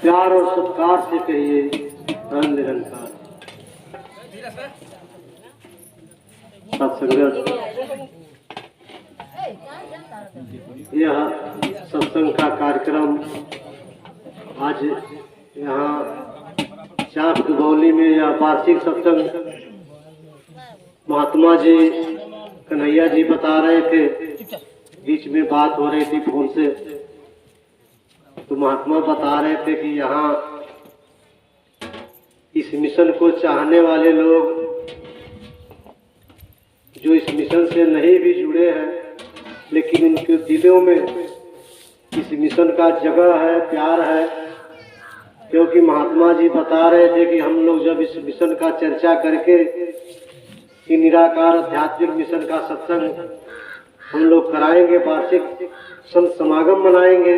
प्यार और सत्कार से कहिए धन निरंकार। सत्संगत, यह सत्संग का कार्यक्रम आज यहाँ चाक दुबौली में यह वार्षिक सत्संग महात्मा जी कन्हैया जी बता रहे थे। बीच में बात हो रही थी फोन से, तो महात्मा बता रहे थे कि यहाँ इस मिशन को चाहने वाले लोग जो इस मिशन से नहीं भी जुड़े हैं, लेकिन उनके दिलों में इस मिशन का जगह है, प्यार है। क्योंकि महात्मा जी बता रहे थे कि हम लोग जब इस मिशन का चर्चा करके कि निराकार आध्यात्मिक मिशन का सत्संग हम लोग कराएंगे, वार्षिक संत समागम मनाएंगे,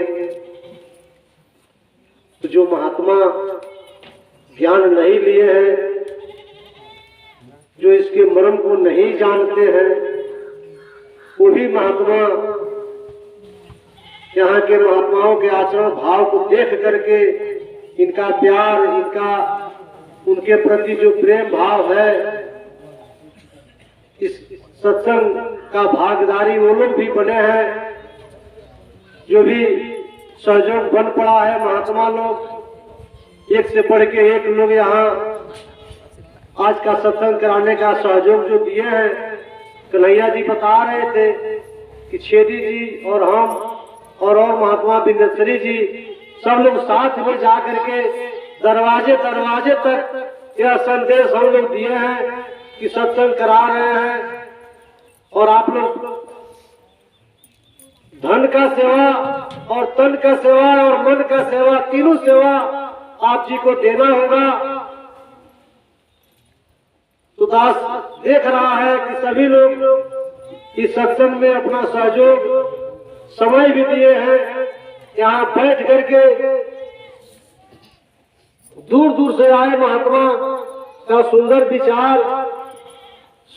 तो जो महात्मा ज्ञान नहीं लिए हैं, जो इसके मर्म को नहीं जानते हैं, वही महात्मा यहाँ के महात्माओं के आचरण भाव को देख करके इनका प्यार, इनका उनके प्रति जो प्रेम भाव है, इस सत्संग का भागीदारी वो लोग भी बने हैं, जो भी सहयोग बन पड़ा है। महात्मा लोग एक से बढ़ के एक लोग यहाँ आज का सत्संग कराने का सहयोग जो दिए हैं। कन्हैया जी बता रहे थे कि छेदी जी और हम और महात्मा बिंदेश्वरी जी सब लोग साथ में जा करके दरवाजे दरवाजे तक यह संदेश हम लोग दिए हैं कि सत्संग करा रहे हैं और आप लोग धन का सेवा और तन का सेवा और मन का सेवा, तीनों सेवा आप जी को देना होगा। तो दास देख रहा है कि सभी लोग इस सत्संग में अपना सहयोग समय भी दिए हैं। यहाँ बैठ करके दूर दूर से आए महात्मा का सुंदर विचार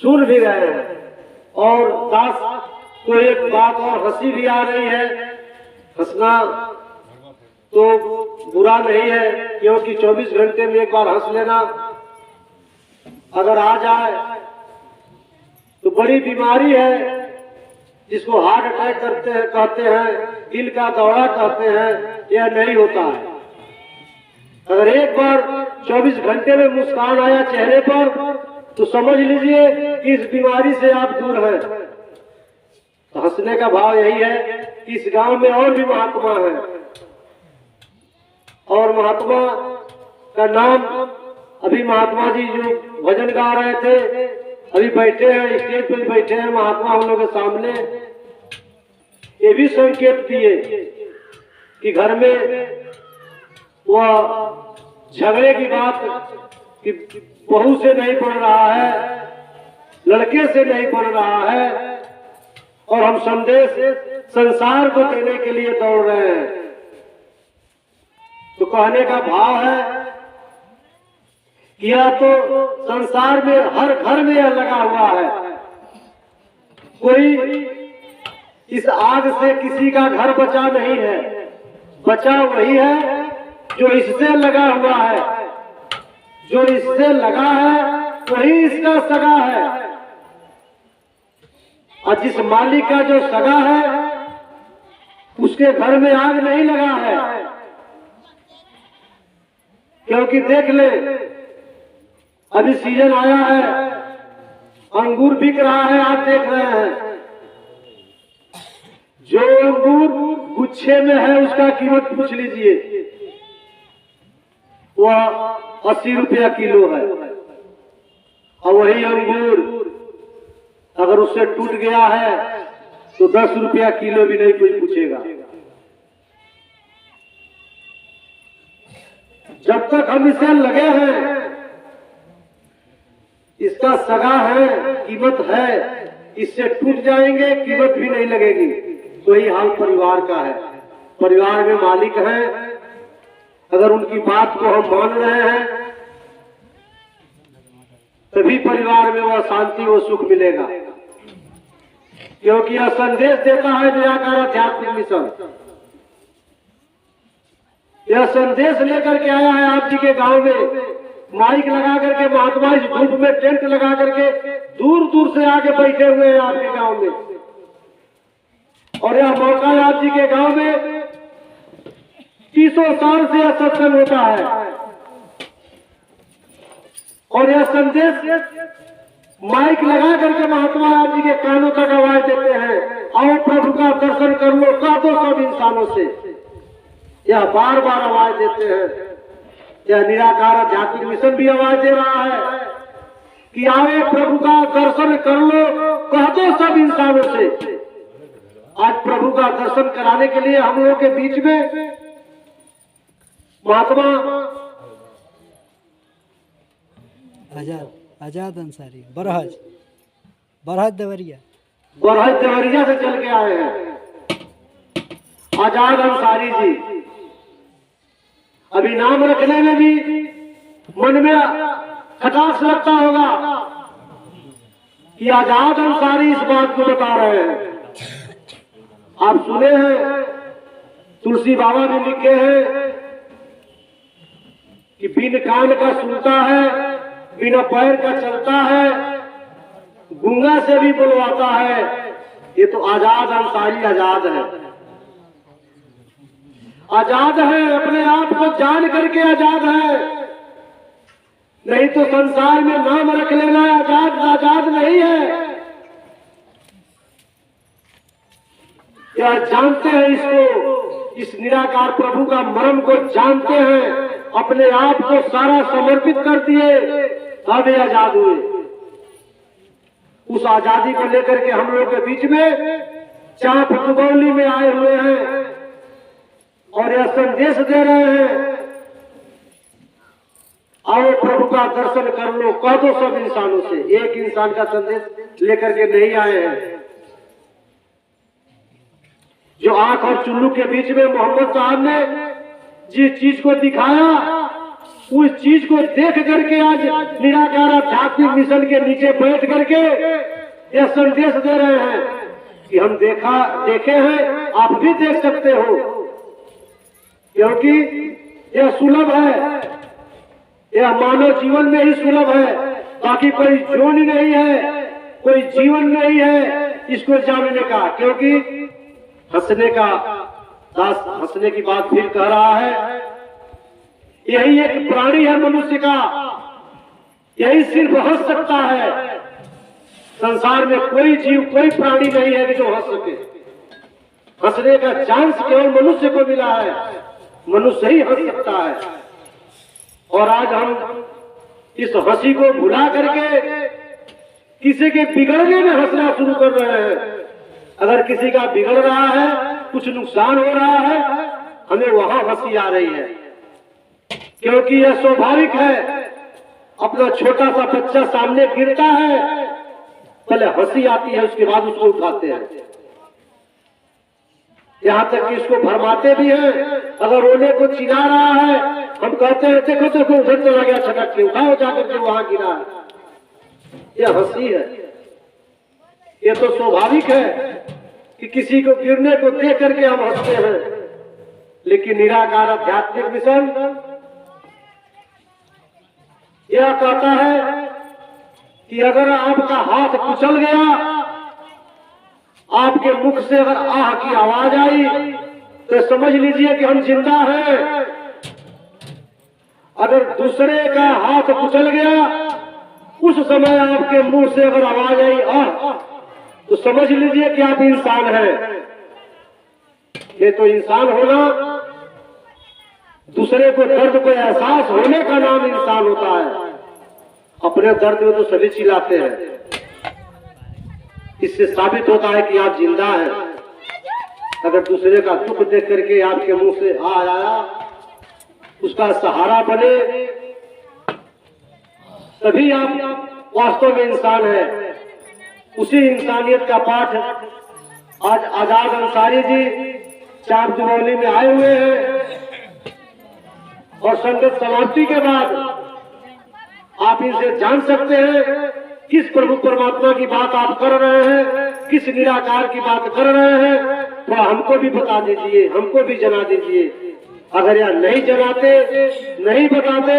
सुन भी रहे हैं। और दास को एक बात और हंसी भी आ रही है। हंसना तो बुरा नहीं है, क्योंकि 24 घंटे में एक बार हंस लेना अगर आ जाए तो बड़ी बीमारी है, जिसको हार्ट अटैक कहते हैं, दिल का दौरा कहते हैं, यह नहीं होता है। अगर एक बार 24 घंटे में मुस्कान आया चेहरे पर तो समझ लीजिए कि इस बीमारी से आप दूर हैं। तो हंसने का भाव यही है कि इस गांव में और भी महात्मा हैं, और महात्मा का नाम अभी महात्मा जी जो भजन गा रहे थे, अभी बैठे हैं, स्टेज पे बैठे हैं महात्मा हम लोग के सामने। ये भी संकेत दिए कि घर में वह झगड़े की बात कि बहू से नहीं पड़ रहा है, लड़के से नहीं पड़ रहा है, और हम संदेश संसार को देने के लिए दौड़ रहे हैं। तो कहने का भाव है कि यह तो संसार में हर घर में यह लगा हुआ है। कोई इस आग से किसी का घर बचा नहीं है, बचा वही है जो इससे लगा हुआ है। जो इससे लगा है वही इसका सगा है, और जिस मालिक का जो सगा है उसके घर में आग नहीं लगा है। क्योंकि देख ले, अभी सीजन आया है, अंगूर बिक रहा है, आप देख रहे हैं। जो अंगूर गुच्छे में है उसका कीमत पूछ लीजिए, वह 80 रुपया किलो है। और वही अंगूर अगर उससे टूट गया है तो 10 रुपया किलो भी नहीं कोई पूछेगा। जब तक हम इसे लगे हैं, इसका सगा है, कीमत है, इससे टूट जाएंगे, कीमत भी नहीं लगेगी। वही हाल परिवार का है। परिवार में मालिक हैं, अगर उनकी बात को हम मान रहे हैं तभी परिवार में वह शांति, वो सुख मिलेगा। क्योंकि यह संदेश देता है निराकार आध्यात्मिक मिशन यह संदेश लेकर के आया है आप जी के गांव में। माइक लगा करके महात्मा इस धूप में टेंट लगा करके दूर दूर से आके बैठे हुए हैं आपके गांव में। और यह मौका है आप जी के गांव में 30 साल से यह सत्संग होता है। और यह संदेश माइक लगा करके महात्मा आप जी के कानों तक आवाज देते हैं, आओ प्रभु का दर्शन कर लो, कह दो सब इंसानों से। यह बार बार आवाज देते हैं। यह निराकार आध्यात्मिक मिशन भी आवाज दे रहा है कि आओ प्रभु का दर्शन कर लो, कह दो सब इंसानों से। आज प्रभु का दर्शन कराने के लिए हम लोगों के बीच में महात्मा आजाद अंसारी बरहज देवरिया से चल के आए हैं। आजाद अंसारी जी, अभी नाम रखने में भी मन में खटास लगता होगा कि आजाद अंसारी इस बात को बता रहे हैं। आप सुने हैं, तुलसी बाबा भी लिखे हैं कि बिन कान का सुनता है, बिना पैर का चलता है, गूंगा से भी बुलवाता है। ये तो आजाद अंसारी आजाद है। आजाद है, अपने आप को जान करके आजाद है। नहीं तो संसार में नाम रख लेना आजाद नहीं है। यह जानते हैं इसको, इस निराकार प्रभु का मर्म को जानते हैं, अपने आप को सारा समर्पित कर दिए, तब ये आजाद हुए। उस आजादी को लेकर के हम लोग के बीच में चाप दुबौली में आए हुए हैं और यह संदेश दे रहे हैं, आओ प्रभु का दर्शन कर लो, कह दो सब इंसानों से। एक इंसान का संदेश लेकर के नहीं आए हैं। जो आंख और चुल्लू के बीच में मोहम्मद साहब ने जिस चीज को दिखाया, उस चीज को देख करके आज निराकार आध्यात्मिक मिशन के नीचे बैठ करके यह संदेश दे रहे हैं कि हम देखे हैं, आप भी देख सकते हो। क्योंकि यह सुलभ है, यह मानव जीवन में ही सुलभ है। बाकी कोई जोन नहीं है, कोई जीवन नहीं है इसको जानने का। क्योंकि हंसने का दास हंसने की बात फिर कह रहा है, यही एक प्राणी है मनुष्य का, यही सिर्फ हंस सकता है। संसार में कोई जीव, कोई प्राणी नहीं है कि जो हंस सके। हंसने का चांस केवल मनुष्य को मिला है, मनुष्य ही हंस सकता है। और आज हम इस हंसी को भुला करके किसी के बिगड़ने में हंसना शुरू कर रहे हैं। अगर किसी का बिगड़ रहा है, कुछ नुकसान हो रहा है, हमें वहां हंसी आ रही है। क्योंकि यह स्वाभाविक है। अपना छोटा सा बच्चा सामने गिरता है, पहले हंसी आती है, उसके बाद उसको उठाते हैं। यहाँ तक कि इसको भरमाते भी हैं। अगर रोने को चिल्ला रहा है, हम कहते हैं देखो देखो उधर चला गया छटक के, उठाओ जाकर के वहां गिरा है। यह हंसी है। यह तो स्वाभाविक है कि किसी को गिरने को देख करके हम हंसते हैं। लेकिन निराकार आध्यात्मिक मिशन यह कहता है कि अगर आपका हाथ कुचल गया, आपके मुख से अगर आह की आवाज आई, तो समझ लीजिए कि हम जिंदा हैं। अगर दूसरे का हाथ कुचल गया, उस समय आपके मुंह से अगर आवाज आई आह, तो समझ लीजिए कि आप इंसान हैं। ये तो इंसान होना, दूसरे को दर्द को एहसास होने का नाम इंसान होता है। अपने दर्द में तो सभी चिल्लाते हैं। इससे साबित होता है कि आप जिंदा हैं। अगर दूसरे का दुख देख करके आपके मुंह से आ आया, उसका सहारा बने, तभी आप वास्तव में इंसान हैं। उसी इंसानियत का पाठ आज आजाद अंसारी जी चाप दुबौली में आए हुए हैं। और संगत समाप्ति के बाद आप इनसे जान सकते हैं किस प्रभु परमात्मा की बात आप कर रहे हैं, किस निराकार की बात कर रहे हैं। तो हमको भी बता दीजिए, हमको भी जना दीजिए। अगर यह नहीं जनाते, नहीं बताते,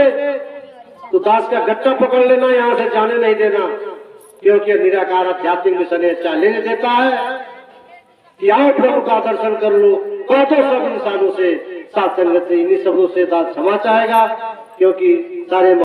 तो दास का गट्टा पकड़ लेना, यहाँ से जाने नहीं देना, क्योंकि निराकार आध्यात्मिक मिशन चैलेंज देता है कि आओ प्रभु का दर्शन कर लो। कह तो सब इंसानों से, सात संगत से, इन्हीं सबों से दास क्षमा चाहेगा, क्योंकि सारे